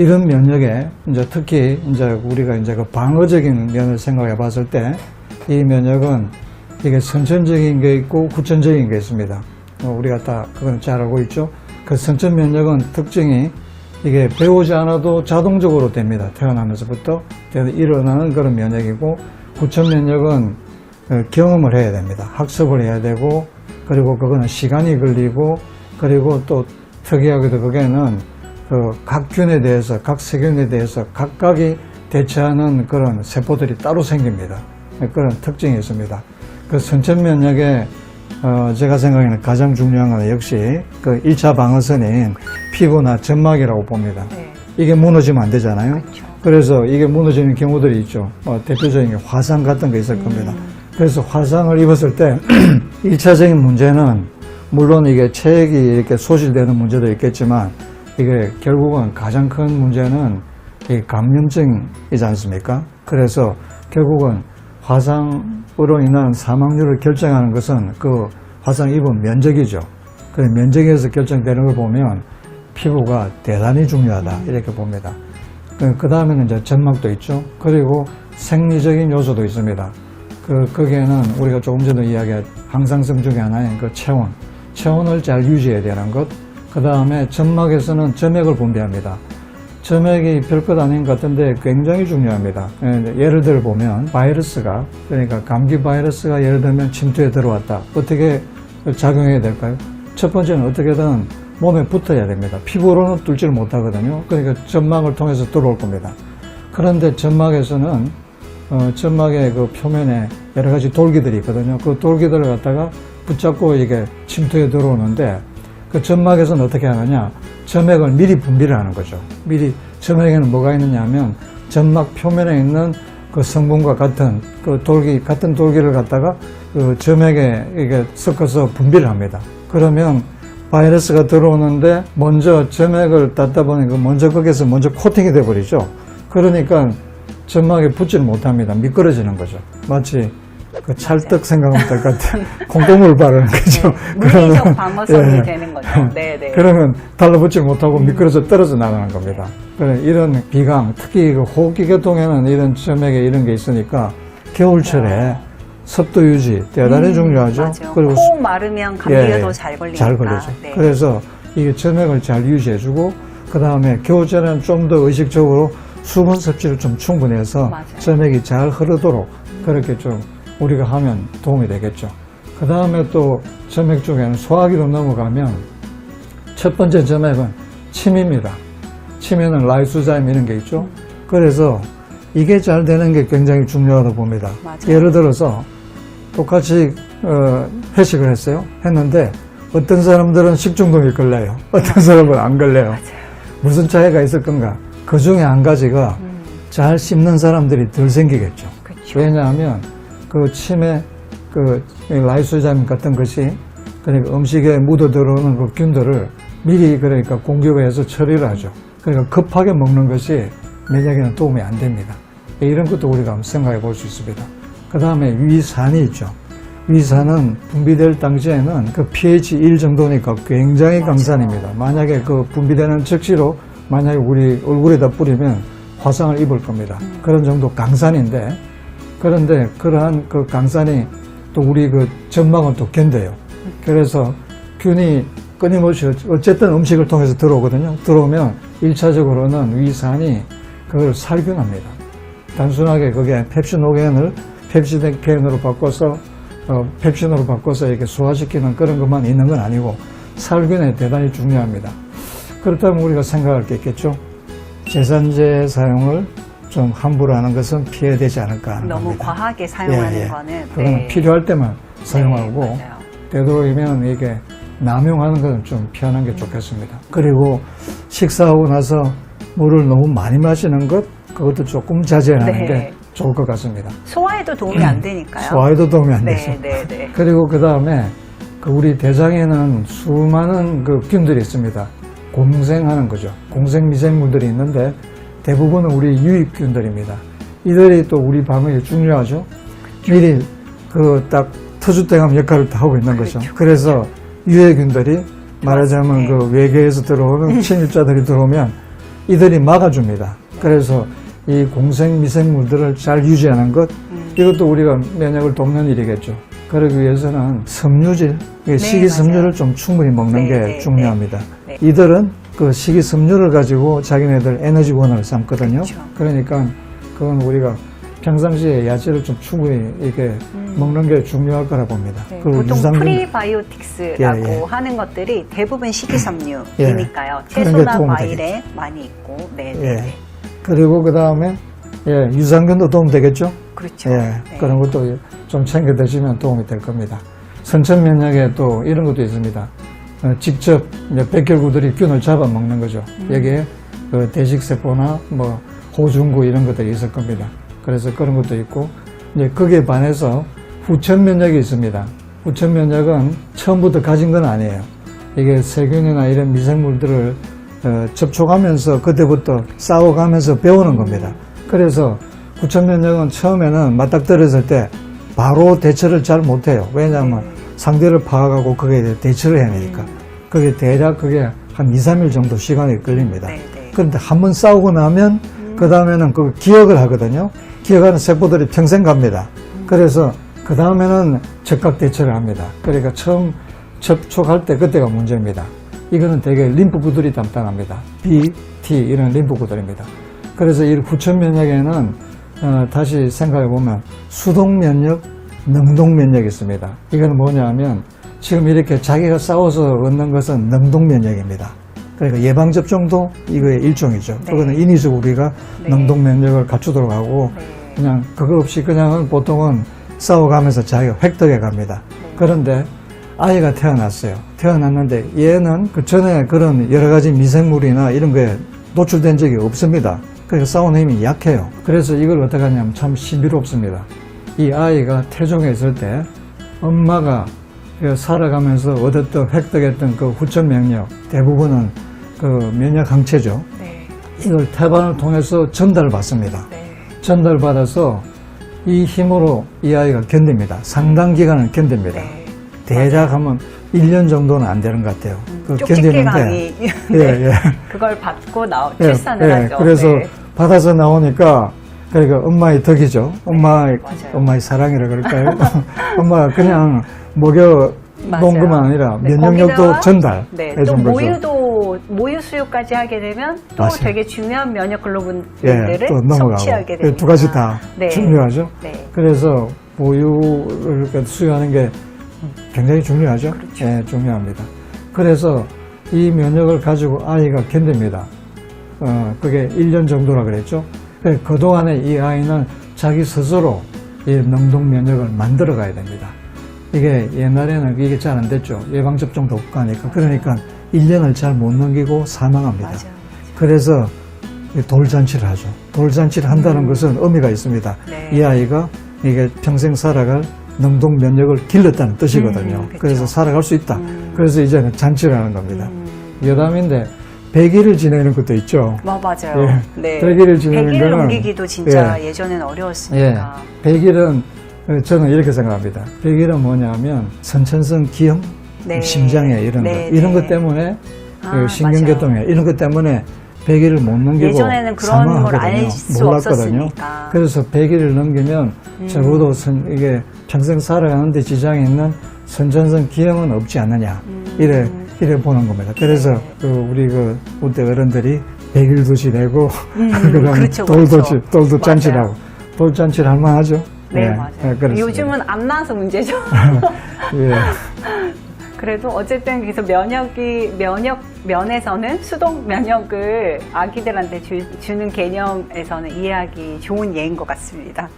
이런 면역에 이제 특히 이제 우리가 이제 그 방어적인 면을 생각해 봤을 때 이 면역은 이게 선천적인 게 있고 후천적인 게 있습니다. 우리가 다 그건 잘 알고 있죠. 그 선천 면역은 특징이 이게 배우지 않아도 자동적으로 됩니다. 태어나면서부터 일어나는 그런 면역이고, 후천 면역은 경험을 해야 됩니다. 학습을 해야 되고, 그리고 그거는 시간이 걸리고, 그리고 또 특이하게도 그게는 각 균에 대해서, 각 세균에 대해서 각각이 대처하는 그런 세포들이 따로 생깁니다. 그런 특징이 있습니다. 그 선천 면역에 제가 생각하는 가장 중요한 건 역시 그 1차 방어선인 피부나 점막이라고 봅니다. 네. 이게 무너지면 안 되잖아요. 그렇죠. 그래서 이게 무너지는 경우들이 있죠. 대표적인 게 화상 같은 거 있을 겁니다. 그래서 화상을 입었을 때 1차적인 문제는 물론 이게 체액이 이렇게 소실되는 문제도 있겠지만, 이게 결국은 가장 큰 문제는 이 감염증이지 않습니까? 그래서 결국은 화상으로 인한 사망률을 결정하는 것은 그 화상 입은 면적이죠. 그 면적에서 결정되는 걸 보면 피부가 대단히 중요하다 이렇게 봅니다. 그 다음에는 이제 점막도 있죠. 그리고 생리적인 요소도 있습니다. 거기에는 우리가 조금 전에 이야기한 항상성 중에 하나인 그 체온을 잘 유지해야 되는 것. 그 다음에 점막에서는 점액을 분비합니다. 점액이 별것 아닌 것 같은데 굉장히 중요합니다. 예를 들어 보면 바이러스가, 그러니까 감기 바이러스가 예를 들면 침투에 들어왔다. 어떻게 작용해야 될까요? 첫 번째는 어떻게든 몸에 붙어야 됩니다. 피부로는 뚫지를 못하거든요. 그러니까 점막을 통해서 들어올 겁니다. 그런데 점막에서는 점막의 그 표면에 여러 가지 돌기들이 있거든요. 그 돌기들을 갖다가 붙잡고 이게 침투에 들어오는데, 그 점막에서는 어떻게 하느냐, 점액을 미리 분비를 하는 거죠. 미리 점액에는 뭐가 있느냐 하면 점막 표면에 있는 그 성분과 같은 그 같은 돌기를 갖다가 그 점액에 이게 섞어서 분비를 합니다. 그러면 바이러스가 들어오는데 먼저 점액을 닿다 보니까 먼저 거기서 먼저 코팅이 돼 버리죠. 그러니까 점막에 붙지를 못합니다. 미끄러지는 거죠. 마치 그 찰떡 생각하면 될 것 같아요. 콩고물 바르는 거죠. 물리적 방어선이 되는 거죠. 네네. 그러면 달라붙지 못하고 미끄러져 떨어져 나가는 겁니다. 이런 비강, 특히 그 호흡기 계통에는 이런 점액에 이런 게 있으니까 겨울철에 섭도 유지 대단히 중요하죠. 맞아요. 그리고 호흡 마르면 감기가 더 잘 걸리니까. 잘 걸리죠. 네. 그래서 이게 점액을 잘 유지해주고, 그 다음에 겨울철에는 좀 더 의식적으로 수분 섭취를 좀 충분히 해서 맞아요. 점액이 잘 흐르도록 그렇게 좀 우리가 하면 도움이 되겠죠. 그 다음에 또 점액 쪽에는 소화기로 넘어가면 첫 번째 점액은 침입니다. 침에는 라이소자임 이런 게 있죠. 그래서 이게 잘 되는 게 굉장히 중요하다고 봅니다. 맞아요. 예를 들어서 똑같이 회식을 했는데 어떤 사람들은 식중독이 걸려요. 어떤 사람은 안 걸려요. 맞아요. 무슨 차이가 있을 건가? 그 중에 한 가지가 잘 씹는 사람들이 덜 생기겠죠. 그렇죠. 왜냐하면 그 침에 그 라이소자임 같은 것이, 그러니까 음식에 묻어 들어오는 그 균들을 미리 그러니까 공격해서 처리를 하죠. 그러니까 급하게 먹는 것이 면역에는 도움이 안 됩니다. 이런 것도 우리가 한번 생각해 볼 수 있습니다. 그 다음에 위산이 있죠. 위산은 분비될 당시에는 그 pH 1 정도니까 굉장히 강산입니다. 만약에 그 분비되는 적시로 만약에 우리 얼굴에다 뿌리면 화상을 입을 겁니다. 그런 정도 강산인데, 그런데 그러한 그 강산이 또 우리 그 점막은 또 견뎌요. 그래서 균이 끊임없이 어쨌든 음식을 통해서 들어오거든요. 들어오면 1차적으로는 위산이 그걸 살균합니다. 단순하게 그게 펩시노겐을 펩시덴으로 바꿔서 펩신으로 바꿔서 이렇게 소화시키는 그런 것만 있는 건 아니고 살균에 대단히 중요합니다. 그렇다면 우리가 생각할 게 있겠죠. 제산제 사용을 좀 함부로 하는 것은 피해야 되지 않을까 하는 너무 겁니다. 과하게 사용하는 거는 그건 필요할 때만 사용하고, 맞아요. 되도록이면 이게 남용하는 것은 좀 피하는 게 좋겠습니다. 그리고 식사하고 나서 물을 너무 많이 마시는 것, 그것도 조금 자제하는 게 좋을 것 같습니다. 소화에도 도움이 안 되니까요. 소화에도 도움이 안 되죠. 네. 그리고 그 다음에 우리 대장에는 수많은 그 균들이 있습니다. 공생하는 거죠. 공생 미생물들이 있는데 대부분은 우리 유익균들입니다. 이들이 또 우리 방어에 중요하죠. 미리 그 딱 터줏대감 역할을 다 하고 있는 거죠. 그래서 유해균들이 말하자면 그 외계에서 들어오는 침입자들이 들어오면 이들이 막아줍니다. 그래서 이 공생 미생물들을 잘 유지하는 것, 이것도 우리가 면역을 돕는 일이겠죠. 그러기 위해서는 섬유질, 식이섬유를 맞아요. 좀 충분히 먹는 네, 게 네, 중요합니다. 네. 이들은 그 식이섬유를 가지고 자기네들 에너지원을 삼거든요. 그렇죠. 그러니까 그건 우리가 평상시에 야채를 좀 충분히 이렇게 먹는 게 중요할 거라 봅니다. 네, 그리고 보통 유산균- 프리바이오틱스라고 예, 예. 하는 것들이 대부분 식이섬유이니까요. 그런 게 채소나 도움이 과일에 많이 있고, 네, 네, 예. 네. 그리고 그 다음에 유산균도 도움 되겠죠? 그렇죠. 예, 네. 그런 것도 좀 챙겨 드시면 도움이 될 겁니다. 선천 면역에 또 이런 것도 있습니다. 직접 이제 백혈구들이 균을 잡아먹는 거죠. 여기에 그 대식세포나 뭐 호중구 이런 것들이 있을 겁니다. 그래서 그런 것도 있고, 이제 거기에 반해서 후천 면역이 있습니다. 후천 면역은 처음부터 가진 건 아니에요. 이게 세균이나 이런 미생물들을 접촉하면서 그때부터 싸워가면서 배우는 겁니다. 그래서 후천 면역은 처음에는 맞닥뜨렸을 때 바로 대처를 잘 못해요. 왜냐하면 상대를 파악하고 거기에 대처를 해야 되니까. 그게 대략 그게 한 2, 3일 정도 시간이 걸립니다. 네, 네. 그런데 한번 싸우고 나면 그 다음에는 그 기억을 하거든요. 기억하는 세포들이 평생 갑니다. 그래서 그 다음에는 즉각 대처를 합니다. 그러니까 처음 접촉할 때 그때가 문제입니다. 이거는 되게 림프구들이 담당합니다. B, T 이런 림프구들입니다. 그래서 이 후천 면역에는 다시 생각해 보면 수동 면역, 능동 면역이 있습니다. 이건 뭐냐면 지금 이렇게 자기가 싸워서 얻는 것은 능동 면역입니다. 그러니까 예방 접종도 이거의 일종이죠. 네. 그거는 인위적으로 우리가 네. 능동 면역을 갖추도록 하고 네. 그냥 그거 없이 그냥은 보통은 싸워가면서 자기가 획득해 갑니다. 그런데 아이가 태어났어요. 태어났는데 얘는 그 전에 그런 여러 가지 미생물이나 이런 거에 노출된 적이 없습니다. 그러니까 싸우는 힘이 약해요. 그래서 이걸 어떻게 하냐면 참 신비롭습니다. 이 아이가 태종에 있을 때 엄마가 살아가면서 얻었던 획득했던 그 후천 면역 대부분은 그 면역 항체죠. 네. 이걸 태반을 통해서 전달받습니다. 네. 전달받아서 이 힘으로 이 아이가 견딥니다. 상당 기간을 견딥니다. 네. 대략 하면 1년 정도는 안 되는 것 같아요. 그 쪽집게감이 예, 예. 그걸 받고 예, 출산을 예. 하죠. 그래서 네. 받아서 나오니까 그러니까 엄마의 덕이죠. 엄마의 맞아요. 사랑이라 그럴까요? 엄마가 그냥 먹여 놓은 것만 아니라 네, 면역력도 거기다가 전달해 네, 또 준 거죠. 모유 수유까지 하게 되면 또 맞아요. 되게 중요한 면역 글로불들을 예, 또 넘어가고 섭취하게 예, 됩니다. 두 가지 다 네. 중요하죠. 네. 그래서 모유를 수유하는 게 굉장히 중요하죠. 그렇죠. 예, 중요합니다. 그래서 이 면역을 가지고 아이가 견딥니다. 그게 1년 정도라 그랬죠. 그동안에 이 아이는 자기 스스로 이 능동 면역을 만들어 가야 됩니다. 이게 옛날에는 이게 잘 안 됐죠. 예방접종도 없고 하니까. 그러니까 1년을 잘 못 넘기고 사망합니다. 맞아요. 그래서 돌잔치를 하죠. 돌잔치를 한다는 것은 의미가 있습니다. 네. 이 아이가 이게 평생 살아갈 능동 면역을 길렀다는 뜻이거든요. 그쵸. 그래서 살아갈 수 있다. 그래서 이제는 잔치를 하는 겁니다. 음. 여담인데 100일을 지내는 것도 있죠. 맞아요. 예. 네. 100일을 지내는 100일을 거는 옮기기도 진짜 예. 예전엔 어려웠으니까. 100일은 저는 이렇게 생각합니다. 100일은 뭐냐면 선천성 기형, 네. 심장에 이런 네, 거, 이런 네. 것 때문에 아, 신경계통에 이런 것 때문에 100일을 못 넘기고 예전에는 그런 사망하거든요. 걸 알 수 몰랐거든요. 없었으니까. 그래서 100일을 넘기면 적어도 이게 평생 살아가는데 지장이 있는 선천성 기형은 없지 않느냐 이래 보는 겁니다. 그래서 우리 우리 어른들이 100일도 지내고 그다음에 그렇죠, 돌도 그렇죠. 돌도 잔치라고 돌잔치를 할 만하죠. 네, 예, 맞아요. 그렇습니다. 요즘은 안 나와서 문제죠. 예. 그래도 어쨌든 그래서 면역 면에서는 수동 면역을 아기들한테 주는 개념에서는 이해하기 좋은 예인 것 같습니다.